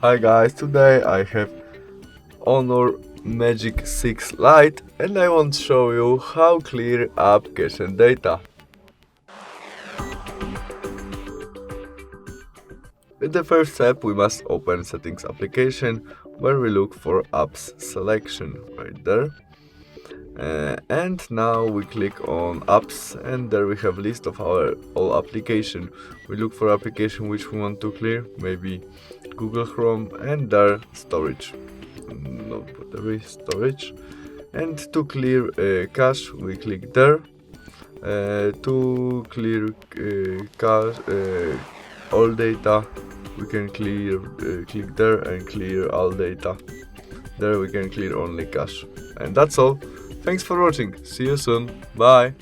Hi guys, today I have Honor Magic 6 Lite and I want to show you how clear up cache and data. In the first step we must open settings application where we look for apps selection right there. And now we click on apps and there we have list of our all application. We look for application which we want to clear, maybe Google Chrome, and there storage. Not battery, storage. And to clear cache we click there. To clear cache all data we can click there and clear all data. There we can clear only cache. And that's all. Thanks for watching. See you soon. Bye.